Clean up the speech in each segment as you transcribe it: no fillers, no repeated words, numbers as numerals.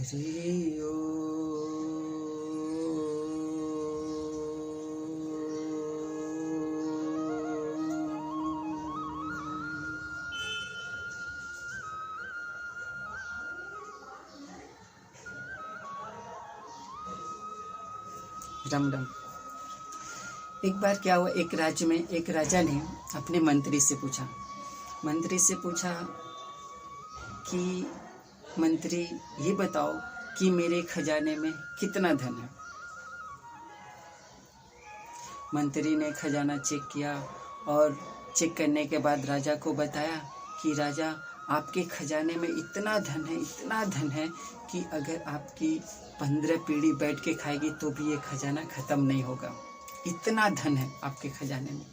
हरि ओम। राम राम। एक बार क्या हुआ, एक राज्य में एक राजा ने अपने मंत्री से पूछा कि मंत्री ये बताओ कि मेरे खजाने में कितना धन है। मंत्री ने खजाना चेक किया और चेक करने के बाद राजा को बताया कि राजा, आपके खजाने में इतना धन है कि अगर आपकी 15 पीढ़ी बैठ के खाएगी तो भी ये खजाना खत्म नहीं होगा। इतना धन है आपके खजाने में।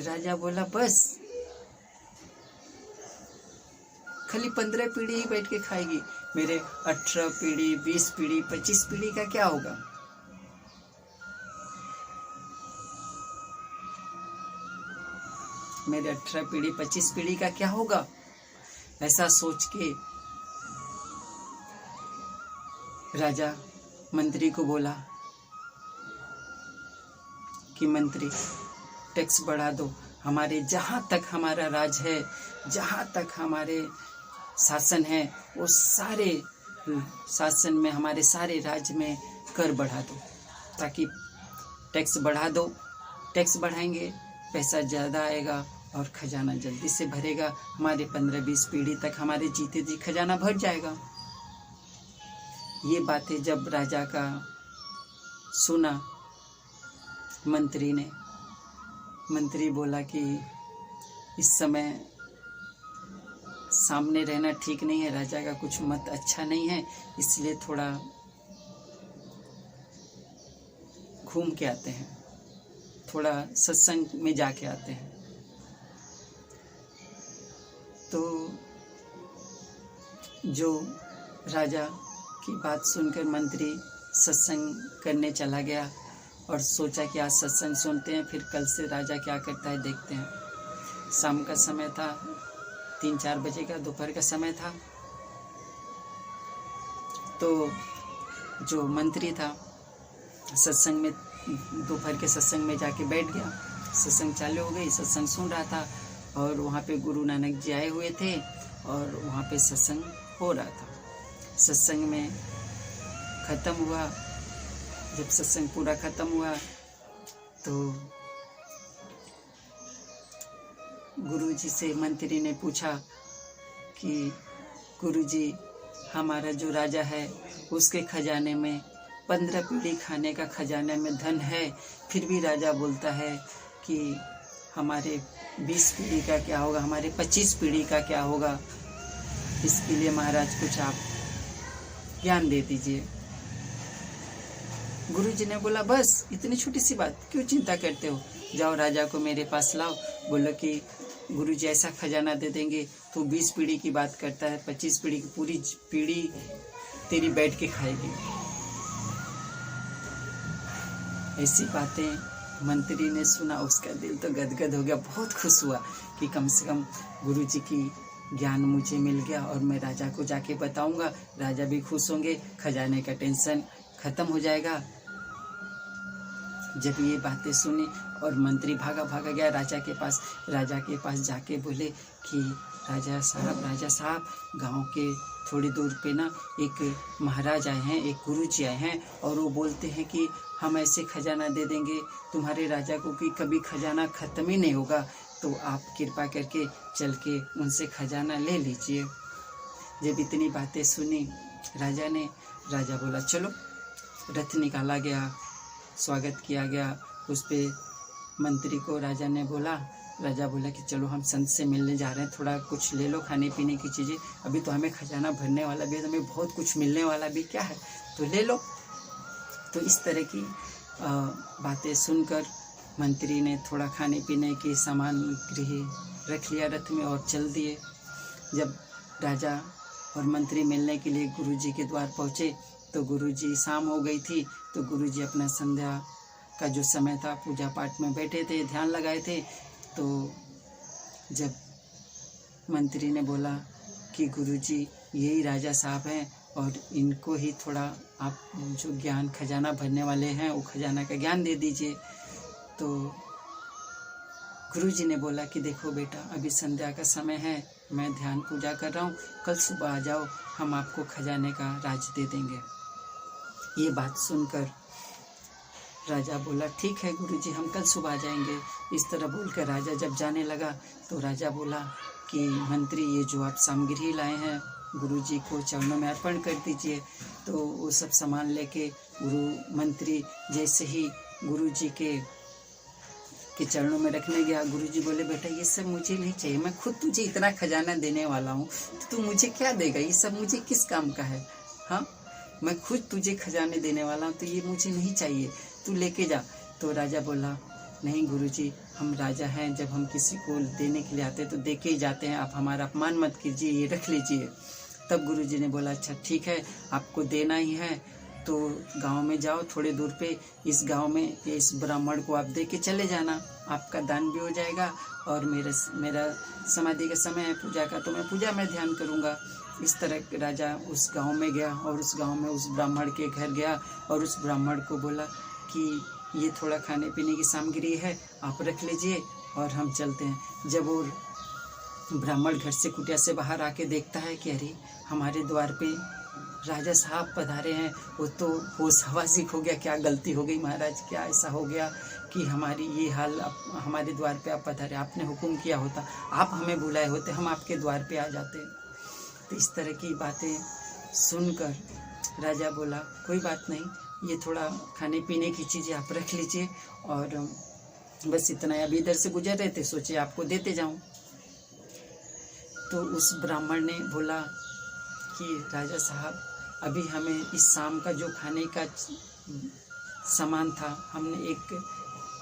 राजा बोला, बस खाली 15 पीढ़ी ही बैठ के खाएगी, मेरे 18 पीढ़ी, 20 पीढ़ी, 25 पीढ़ी का क्या होगा। मेरे 18 पीढ़ी, 25 पीढ़ी का क्या होगा। ऐसा सोच के राजा मंत्री को बोला कि मंत्री, टैक्स बढ़ा दो। हमारे जहाँ तक हमारा राज है, जहाँ तक हमारे शासन है, वो सारे शासन में, हमारे सारे राज्य में कर बढ़ा दो, ताकि टैक्स बढ़ा दो। टैक्स बढ़ाएंगे, पैसा ज़्यादा आएगा और खजाना जल्दी से भरेगा। हमारे 15-20 पीढ़ी तक हमारे जीते जी खजाना भर जाएगा। ये बातें जब राजा का सुना मंत्री बोला कि इस समय सामने रहना ठीक नहीं है, राजा का कुछ मत अच्छा नहीं है, इसलिए थोड़ा घूम के आते हैं, थोड़ा सत्संग में जाके आते हैं। तो जो राजा की बात सुनकर मंत्री सत्संग करने चला गया और सोचा कि आज सत्संग सुनते हैं, फिर कल से राजा क्या करता है देखते हैं। शाम का समय था, 3-4 बजे का दोपहर का समय था। तो जो मंत्री था सत्संग में, दोपहर के सत्संग में जाके बैठ गया। सत्संग चालू हो गई, सत्संग सुन रहा था और वहाँ पे गुरु नानक जी आए हुए थे और वहाँ पे सत्संग हो रहा था। सत्संग में ख़त्म हुआ। जब सत्संग पूरा ख़त्म हुआ तो गुरुजी से मंत्री ने पूछा कि गुरुजी, हमारा जो राजा है उसके खजाने में 15 पीढ़ी खाने का खजाने में धन है, फिर भी राजा बोलता है कि हमारे 20 पीढ़ी का क्या होगा, हमारे 25 पीढ़ी का क्या होगा। इसके लिए महाराज कुछ आप ज्ञान दे दीजिए। गुरुजी ने बोला, बस इतनी छोटी सी बात क्यों चिंता करते हो, जाओ राजा को मेरे पास लाओ। बोलो कि गुरुजी ऐसा खजाना दे देंगे, तो 20 पीढ़ी की बात करता है, 25 पीढ़ी की पूरी पीढ़ी तेरी बैठ के खाएगी। ऐसी बातें मंत्री ने सुना, उसका दिल तो गदगद हो गया। बहुत खुश हुआ कि कम से कम गुरुजी की ज्ञान मुझे मिल गया और मैं राजा को जाके बताऊंगा, राजा भी खुश होंगे, खजाने का टेंशन खत्म हो जाएगा। जब ये बातें सुनी और मंत्री भागा गया राजा के पास। राजा के पास जाके बोले कि राजा साहब, गांव के थोड़ी दूर पे ना एक महाराज आए हैं, एक गुरुजी आए हैं और वो बोलते हैं कि हम ऐसे खजाना दे देंगे तुम्हारे राजा को कि कभी खजाना ख़त्म ही नहीं होगा, तो आप कृपा करके चल के उनसे खजाना ले लीजिए। जब इतनी बातें सुनी राजा बोला, चलो। रथ निकाला गया, स्वागत किया गया। उस पे मंत्री को राजा बोला कि चलो हम संत से मिलने जा रहे हैं, थोड़ा कुछ ले लो खाने पीने की चीज़ें, अभी तो हमें खजाना भरने वाला भी है, हमें बहुत कुछ मिलने वाला भी क्या है, तो ले लो। तो इस तरह की बातें सुनकर मंत्री ने थोड़ा खाने पीने की सामग्री रख लिया रथ में और चल दिए। जब राजा और मंत्री मिलने के लिए गुरुजी के द्वार पहुँचे तो गुरुजी, शाम हो गई थी, तो गुरुजी अपना संध्या का जो समय था पूजा पाठ में बैठे थे, ध्यान लगाए थे। तो जब मंत्री ने बोला कि गुरुजी यही राजा साहब हैं, और इनको ही थोड़ा आप जो ज्ञान खजाना भरने वाले हैं वो खजाना का ज्ञान दे दीजिए। तो गुरुजी ने बोला कि देखो बेटा, अभी संध्या का समय है, मैं ध्यान पूजा कर रहा हूँ, कल सुबह आ जाओ, हम आपको खजाने का राज दे देंगे। ये बात सुनकर राजा बोला ठीक है गुरुजी, हम कल सुबह आ जाएंगे। इस तरह बोलकर राजा जब जाने लगा तो राजा बोला कि मंत्री, ये जो आप सामग्री लाए हैं गुरुजी को चरणों में अर्पण कर दीजिए। तो वो सब सामान लेके मंत्री जैसे ही गुरुजी के चरणों में रखने गया, गुरुजी बोले बेटा ये सब मुझे नहीं चाहिए, मैं खुद तुझे इतना खजाना देने वाला हूँ, तो तू मुझे क्या देगा, ये सब मुझे किस काम का है। हाँ, मैं खुद तुझे खजाने देने वाला हूँ, तो ये मुझे नहीं चाहिए, तू लेके जा। तो राजा बोला नहीं गुरुजी, हम राजा हैं, जब हम किसी को देने के लिए आते तो दे के ही जाते हैं, आप हमारा अपमान मत कीजिए, ये रख लीजिए। तब गुरुजी ने बोला अच्छा ठीक है, आपको देना ही है तो गांव में जाओ, थोड़े दूर पे इस गांव में इस ब्राह्मण को आप दे के चले जाना, आपका दान भी हो जाएगा और मेरा समाधि का समय है पूजा का, तो मैं पूजा में ध्यान करूँगा। इस तरह राजा उस गांव में गया और उस गांव में उस ब्राह्मण के घर गया और उस ब्राह्मण को बोला कि ये थोड़ा खाने पीने की सामग्री है, आप रख लीजिए और हम चलते हैं। जब वो ब्राह्मण घर से कुटिया से बाहर आके देखता है कि अरे हमारे द्वार पे राजा साहब पधारे हैं, वो तो होश हवासी हो गया, क्या गलती हो गई महाराज, क्या ऐसा हो गया कि हमारी ये हाल, हमारे द्वार पे आप पधारे, आपने हुक्म किया होता, आप हमें बुलाए होते, हम आपके द्वार पे आ जाते। तो इस तरह की बातें सुनकर राजा बोला कोई बात नहीं, ये थोड़ा खाने पीने की चीज़ें आप रख लीजिए और बस इतना, अभी इधर से गुजर रहे थे, सोचे आपको देते जाऊं। तो उस ब्राह्मण ने बोला कि राजा साहब, अभी हमें इस शाम का जो खाने का सामान था, हमने एक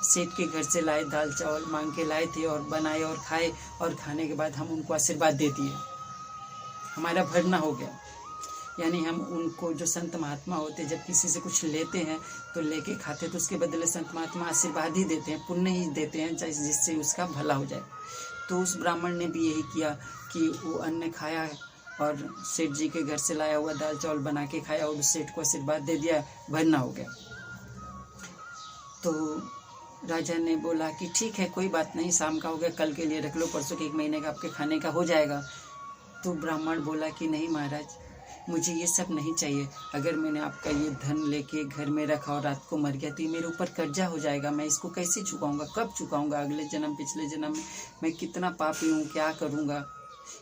सेठ के घर से लाए, दाल चावल मांग के लाए थे और बनाए और खाए, और खाने के बाद हम उनको आशीर्वाद दे दिए, हमारा भरना हो गया। यानी हम उनको, जो संत महात्मा होते, जब किसी से कुछ लेते हैं तो लेके खाते तो उसके बदले संत महात्मा आशीर्वाद ही देते हैं, पुण्य ही देते हैं, जिससे उसका भला हो जाए। तो उस ब्राह्मण ने भी यही किया कि वो अन्न खाया और सेठ जी के घर से लाया हुआ दाल चावल बना के खाया और उस सेठ को आशीर्वाद दे दिया, भरना हो गया। तो राजा ने बोला कि ठीक है कोई बात नहीं, शाम का हो गया, कल के लिए रख लो, परसों के 1 महीने का आपके खाने का हो जाएगा। तो ब्राह्मण बोला कि नहीं महाराज, मुझे ये सब नहीं चाहिए, अगर मैंने आपका ये धन लेके घर में रखा और रात को मर गया तो ये मेरे ऊपर कर्जा हो जाएगा, मैं इसको कैसे चुकाऊंगा, कब चुकाऊंगा, अगले जन्म पिछले जन्म में मैं कितना पापी हूँ, क्या करूँगा।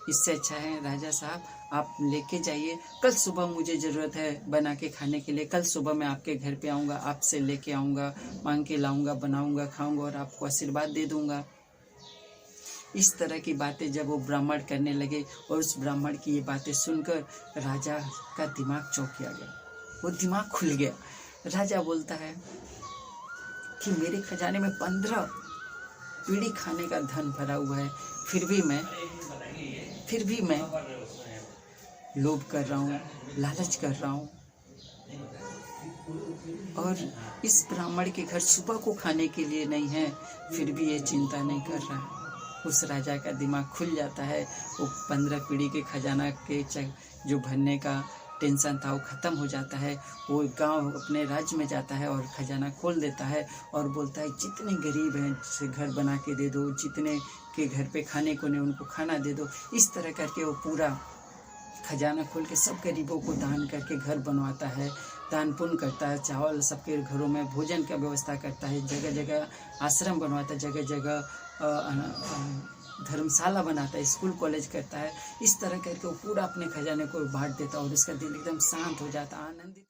इससे अच्छा है राजा साहब आप लेके जाइए, कल सुबह मुझे ज़रूरत है बना के खाने के लिए, कल सुबह मैं आपके घर पे आऊँगा, आपसे लेके आऊँगा, मांग के लाऊँगा, बनाऊँगा, खाऊँगा और आपको आशीर्वाद दे दूँगा। इस तरह की बातें जब वो ब्राह्मण करने लगे और उस ब्राह्मण की ये बातें सुनकर राजा का दिमाग चौंकिया गया, वो दिमाग खुल गया। राजा बोलता है कि मेरे खजाने में 15 पीढ़ी खाने का धन भरा हुआ है, फिर भी मैं लोभ कर रहा हूँ, लालच कर रहा हूँ, और इस ब्राह्मण के घर सुबह को खाने के लिए नहीं है, फिर भी ये चिंता नहीं कर रहा है। उस राजा का दिमाग खुल जाता है, वो 15 पीढ़ी के खजाना के जो भरने का टेंशन था वो ख़त्म हो जाता है। वो गांव अपने राज्य में जाता है और खजाना खोल देता है और बोलता है जितने गरीब हैं से घर बना के दे दो, जितने के घर पे खाने को नहीं उनको खाना दे दो। इस तरह करके वो पूरा खजाना खोल के सब गरीबों को दान करके घर बनवाता है, दान पुण्य करता है, चावल सबके घरों में भोजन का व्यवस्था करता है, जगह जगह आश्रम बनवाता है, जगह जगह धर्मशाला बनाता है, स्कूल कॉलेज करता है। इस तरह करके वो पूरा अपने खजाने को बांट देता है और उसका दिल एकदम शांत हो जाता है, आनंदित।